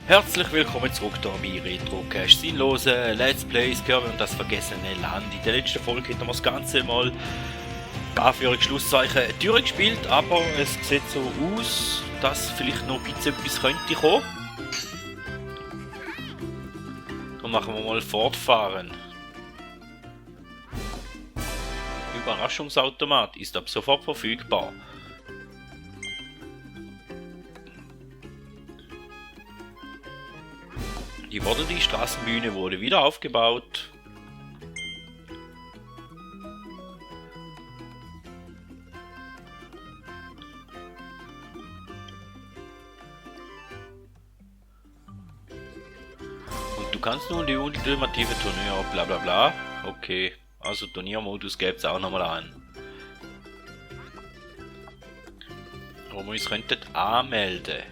Herzlich willkommen zurück hier bei Retrocast, sinnlose Let's Plays Kirby und das vergessene Land. In der letzten Folge hätten wir das Ganze mal für Schlusszeichen durchgespielt, aber es sieht so aus, dass vielleicht noch ein bisschen etwas könnte kommen. Dann machen wir mal fortfahren. Überraschungsautomat ist ab sofort verfügbar. Die Straßenbühne wurde wieder aufgebaut. Und du kannst nun die ultimative Turnier, bla bla bla. Okay, also Turniermodus gäbe es auch nochmal an. Wo wir uns könnten anmelden.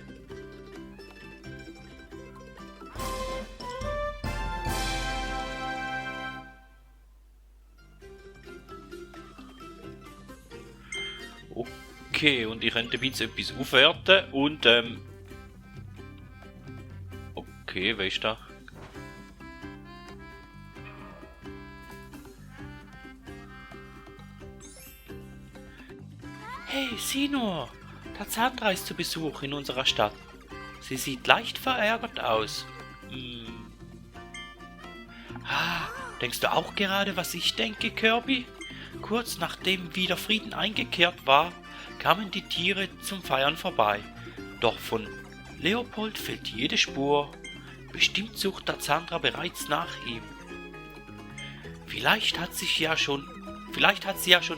Okay, und ich könnte ein bisschen etwas aufwerten und okay, wer ist da? Hey, sieh nur! Tarzandra ist zu Besuch in unserer Stadt. Sie sieht leicht verärgert aus. Denkst du auch gerade, was ich denke, Kirby? Kurz nachdem wieder Frieden eingekehrt war, kamen die Tiere zum Feiern vorbei. Doch von Leopold fehlt jede Spur. Bestimmt sucht Tarzandra bereits nach ihm. Vielleicht hat sie ja schon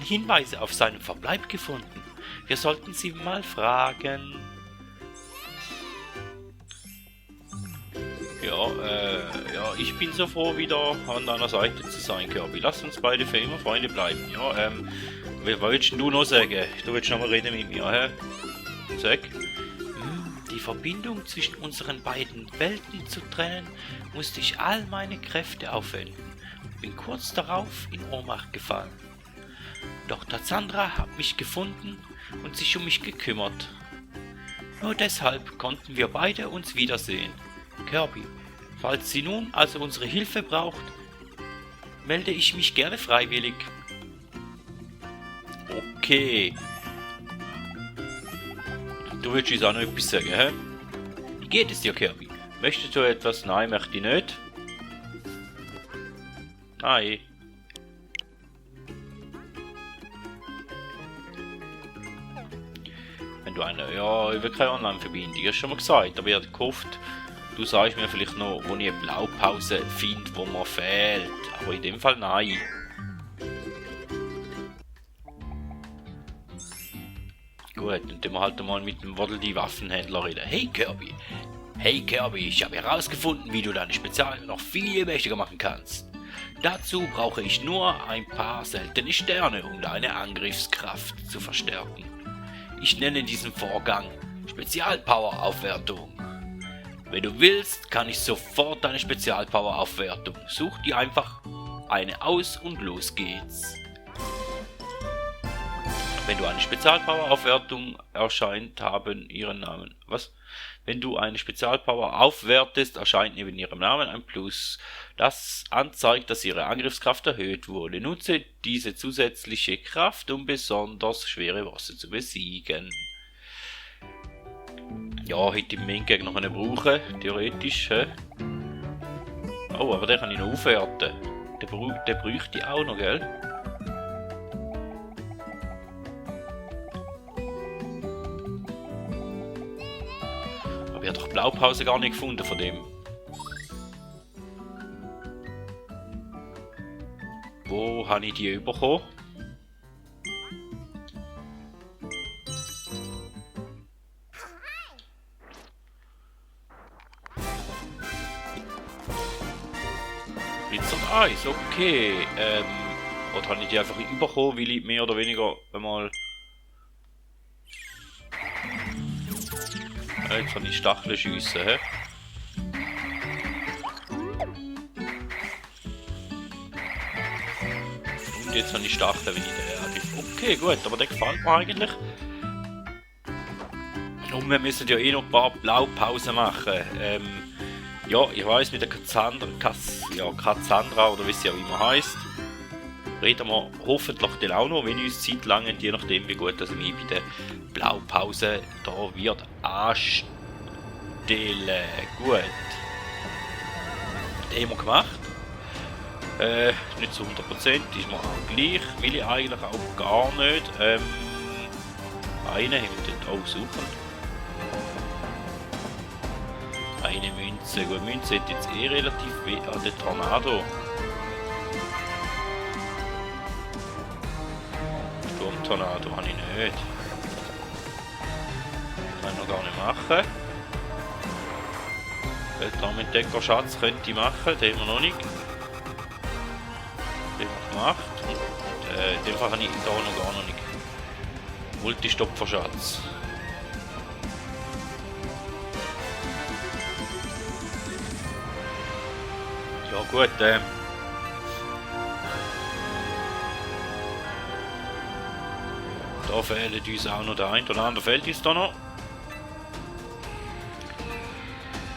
Hinweise auf seinen Verbleib gefunden. Wir sollten sie mal fragen. Ja, ich bin so froh, wieder an deiner Seite zu sein, Kirby. Lass uns beide für immer Freunde bleiben. Ja, was willst du noch sagen? Du willst noch mal reden mit mir, hä? Sag. Die Verbindung zwischen unseren beiden Welten zu trennen, musste ich all meine Kräfte aufwenden und bin kurz darauf in Ohnmacht gefallen. Doch Tarzandra hat mich gefunden und sich um mich gekümmert. Nur deshalb konnten wir beide uns wiedersehen. Kirby, falls sie nun also unsere Hilfe braucht, melde ich mich gerne freiwillig. Okay. Du willst uns auch noch etwas sagen, hä? Wie geht es dir, Kirby? Möchtest du etwas? Nein, möchte ich nicht. Nein. Wenn du ich will keine Online-Verbindung, hast du schon mal gesagt, aber ich hatte gehofft, du sagst mir vielleicht noch, wo ich eine Blaupause finde, wo mir fehlt. Aber in dem Fall nein. Gut, dann tun wir halt mal mit dem Waddle Waffenhändler reden. Hey Kirby, ich habe herausgefunden, wie du deine Spezial noch viel mächtiger machen kannst. Dazu brauche ich nur ein paar seltene Sterne, um deine Angriffskraft zu verstärken. Ich nenne diesen Vorgang Spezialpower-Aufwertung. Wenn du willst, kann ich sofort deine Spezialpower-Aufwertung. Such dir einfach eine aus und los geht's. Wenn du eine Spezialpower-Aufwertung erscheint, haben ihren Namen. Was? Wenn du eine Spezialpower aufwertest, erscheint neben ihrem Namen ein Plus, das anzeigt, dass ihre Angriffskraft erhöht wurde. Nutze diese zusätzliche Kraft, um besonders schwere Bosse zu besiegen. Ja, hätte ich im Main-Gegner noch einen brauchen, theoretisch. Oh, aber den kann ich noch aufwerten. Den bräuchte ich auch noch, gell? Ich habe doch Blaupause gar nicht gefunden von dem. Wo habe ich die bekommen? Blitzert Eis, okay. Oder habe ich die einfach bekommen, weil ich mehr oder weniger einmal... Jetzt kann ich Stacheln schiessen, hä? Und jetzt habe ich Stacheln wieder. Ja, okay, gut, aber der gefällt mir eigentlich. Und wir müssen ja eh noch ein paar Blaupausen machen. Ja, ich weiß mit der Cassandra oder wie sie auch immer heisst, reden wir hoffentlich dann auch noch, wenn uns Zeit langt, je nachdem wie gut dass ich mich bei der Blaupause da wird anstellen. Gut. Den haben wir gemacht. Nicht zu 100%, ist mir auch gleich, will ich eigentlich auch gar nicht. Eine haben wir dort auch suchen. Eine Münze, gut, Münze hat jetzt eh relativ weh an den Tornado. Sturmtornado habe ich nicht. Kann ich noch gar nicht machen. Weltraumentdecker-Schatz könnte ich machen, den haben wir noch nicht. Den haben wir gemacht. Und in dem Fall habe ich da noch gar noch nicht. Multistopfer-Schatz. Ja gut, da fehlt uns auch noch der ein oder andere fehlt uns da noch.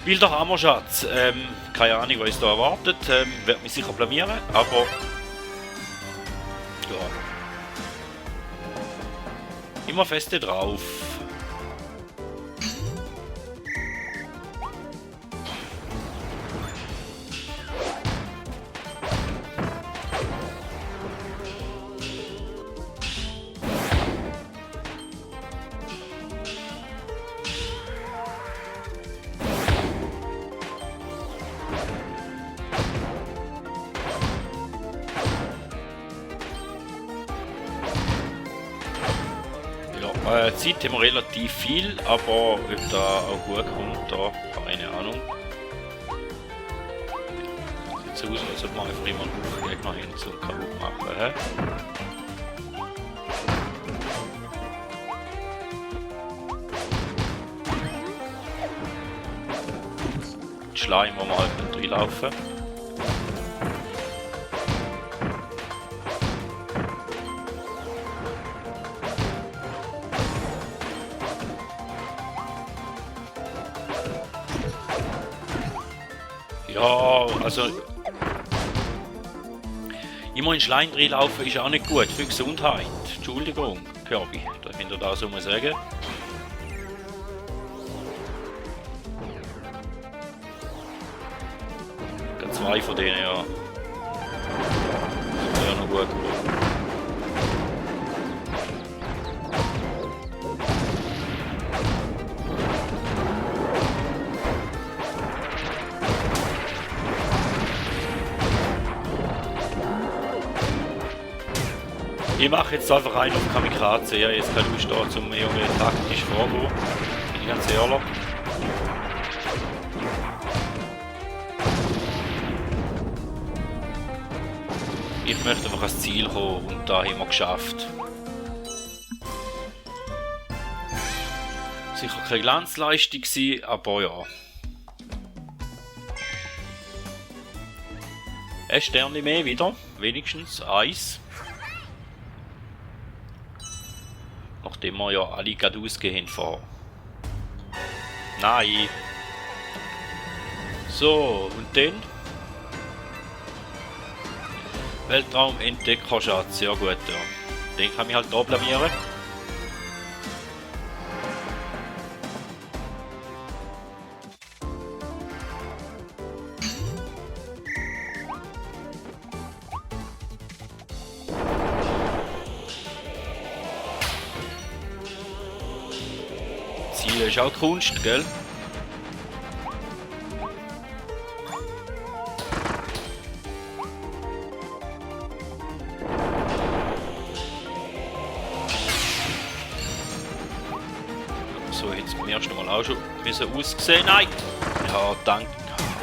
Wilder Hammerschatz, keine Ahnung was uns da erwartet, werde mich sicher blamieren, aber ja, immer feste drauf. Zeit haben wir relativ viel, aber ob da auch gut kommt, da keine Ahnung. Sieht so aus, als ob man einfach immer einen Haufen Gegner hin zum kaputt machen. He? Die Schleim muss man halt nicht reinlaufen. Ja, also immer in Schleim reinlaufen ist auch nicht gut für Gesundheit. Entschuldigung, Kirby, da könnt ihr da so mal sagen. Ganz zwei von denen, ja. Das wäre noch gut geworden. Ich mache jetzt einfach rein auf Kamikaze. Ja, jetzt keine Lust da zum irgendwie taktisch vorgehen. Bin ich ganz ehrlich. Ich möchte einfach ans Ziel kommen und da haben wir geschafft. Sicher keine Glanzleistung gewesen, aber ja. Ein Stern mehr wieder, wenigstens eins. Nachdem wir ja alle gerade ausgehen vor. Nein. So, und dann? Weltraumentdecker-Schatz, ja gut, ja. Den kann ich halt da blamieren. Ziel ist auch Kunst, gell? So hätte es beim ersten Mal auch schon aussehen. Nein! Ja, danke.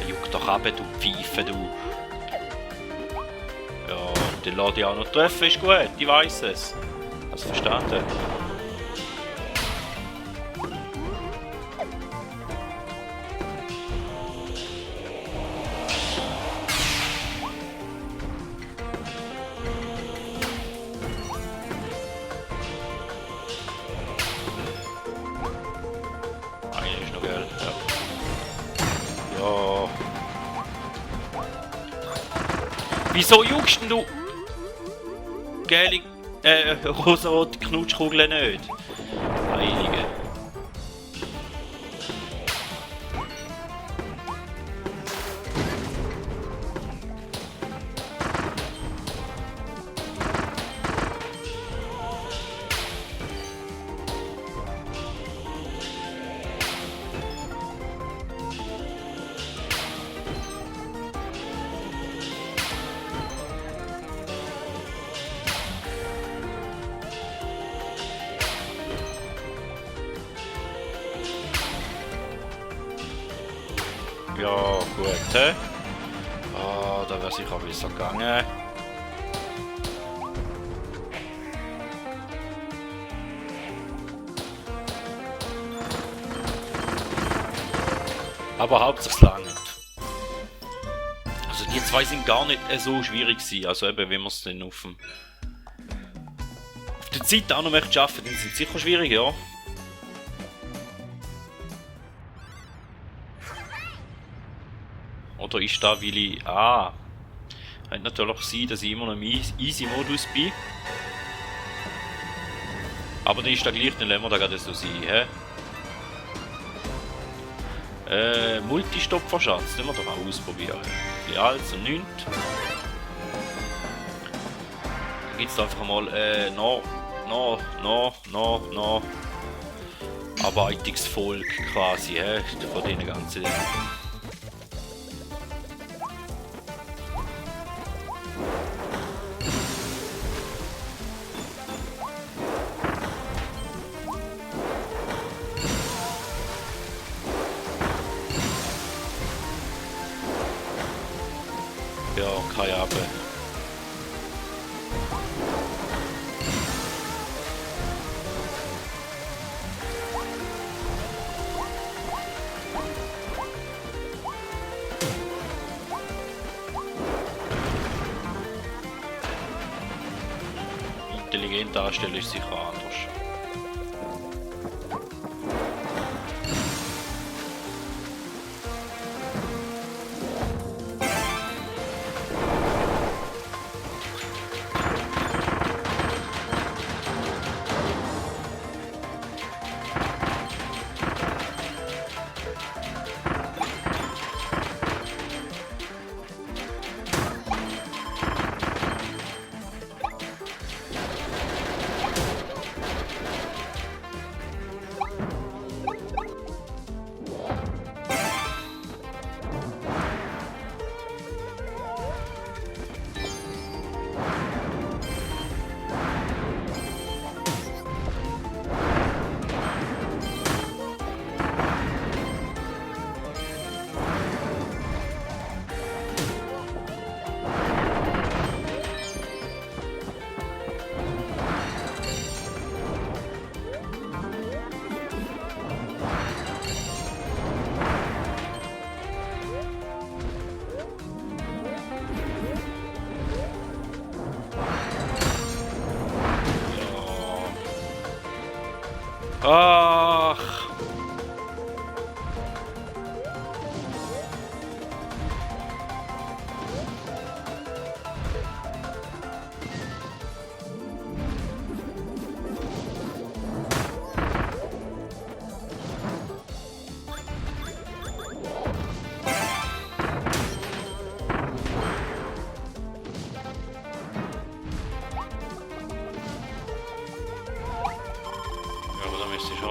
Juck doch ab, du Pfeife, du. Ja, den lade ich auch noch treffen, ist gut, ich weiß es. Hast du verstanden? Wieso juckst denn du? Gelbe, rosarote Knutschkugeln nicht. Heilige. Ja, gut, hä? Ah, da wäre sicher besser gegangen. Aber hauptsächlich lange. Also die zwei sind gar nicht so schwierig gewesen. Also eben, wenn man es dann auf der Zeit auch noch möchte schaffen, dann sind sie sicher schwierig, ja. Oder ist da, weil ich... Ah. Könnte natürlich sein, dass ich immer noch im Easy-Modus bin. Aber dann ist da gleich, dann lassen wir da gerade so sein, hä? Multistop-Verschatz, den wir doch auch ausprobieren. Ja, also nichts. Dann gibt es einfach mal, Arbeitungsvolk quasi, hä? Von den ganzen... Ja, keine Ahnung. Intelligent darstellen ist sicher anders. Ach.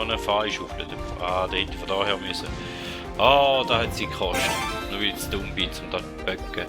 Eine Fahrschaufel. Ah, der hätte von daher müssen. Ah, da hat sie gekostet. Nur weil ich zu dumm bin, um da zu böcken.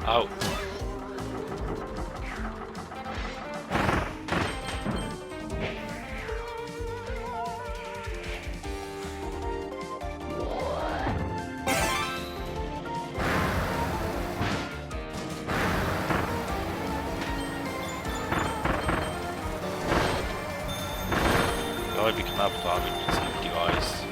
Au. Ja, ich bin knapp dran mit dem Sieg, ich weiß.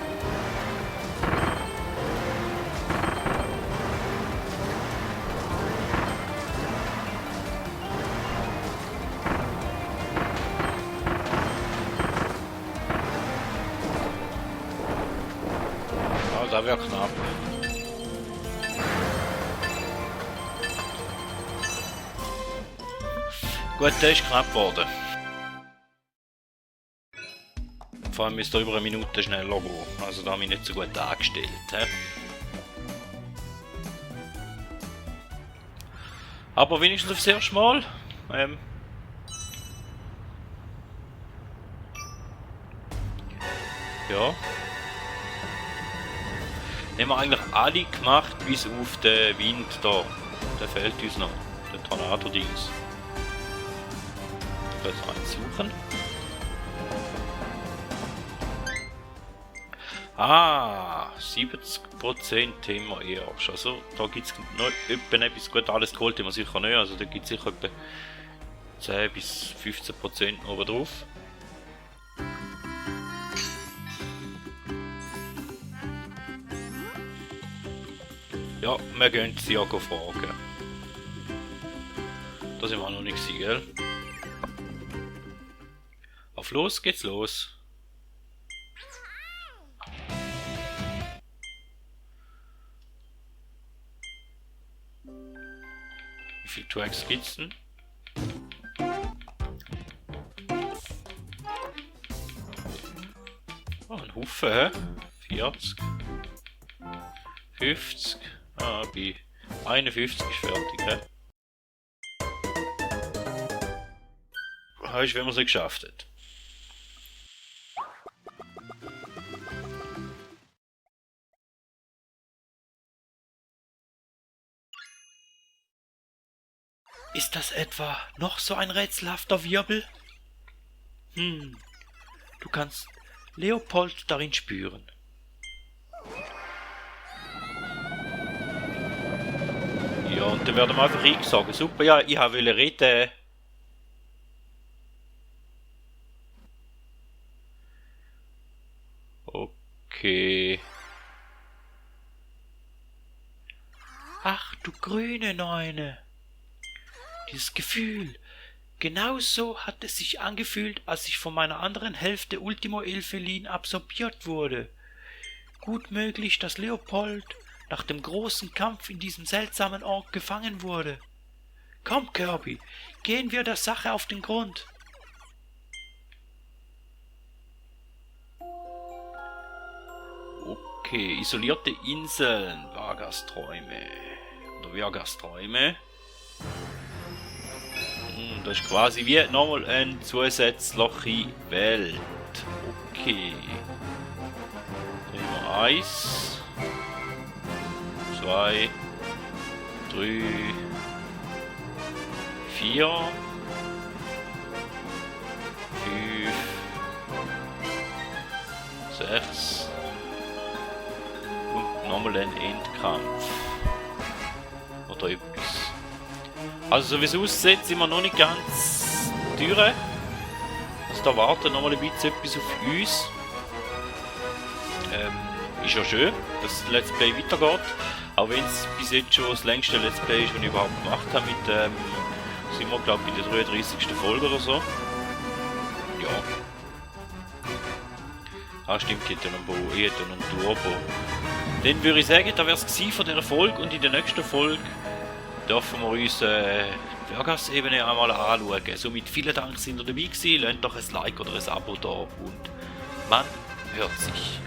Ja, da wäre knapp. Gut, der ist knapp geworden. Vor allem müsste er über eine Minute schneller gehen. Also da habe ich nicht so gut angestellt. He? Aber wenigstens aufs erste Mal. Ja. Haben wir eigentlich alle gemacht, bis auf den Wind da. Der fehlt uns noch. Der Tornado-Dings. Jetzt einsuchen. Ah, 70% haben wir erst. Also da gibt es noch etwas gut alles geholt, haben wir sicher nicht. Also da gibt es sicher etwa 10 bis 15% oben drauf. Ja, wir gehen sie ja fragen. Da sind wir noch nicht gewesen, gell? Auf los geht's los. Wie viele Tracks gibt's denn? Oh, ein Haufen, hä? 40. 50. Ah, bei 51 ist fertig, hä? Weißt du, wenn man es geschafft hat? Ist das etwa noch so ein rätselhafter Wirbel? Du kannst Leopold darin spüren. Ja, und dann werden wir einfach sagen, super, ja, ich wollte reden. Okay. Ach, du grüne Neune. Dieses Gefühl. Genauso hat es sich angefühlt, als ich von meiner anderen Hälfte Ultimo Elfelin absorbiert wurde. Gut möglich, dass Leopold nach dem großen Kampf in diesem seltsamen Ort gefangen wurde. Komm, Kirby, gehen wir der Sache auf den Grund. Okay, isolierte Inseln, Vargas-Träume. Oder Vargas-Träume. Das ist quasi wie nochmal eine zusätzliche Welt. Okay. Nummer 1, 2, 3, 4, 5, 6 und nochmal ein Endkampf. Oder etwas. Also so wie es aussieht, sind wir noch nicht ganz durch. Also da warten noch mal ein bisschen etwas auf uns. Ist ja schön, dass das Let's Play weitergeht. Auch wenn es bis jetzt schon das längste Let's Play ist, das ich überhaupt gemacht habe. Mit, sind wir glaube ich in der 33. Folge oder so. Ja. Ah stimmt, ich hätte noch einen Turbo. Dann würde ich sagen, das wäre es von dieser Folge und in der nächsten Folge dürfen wir uns die Vargas-Ebene einmal anschauen. Somit vielen Dank, dass ihr dabei gewesen. Lasst doch ein Like oder ein Abo da und man hört sich.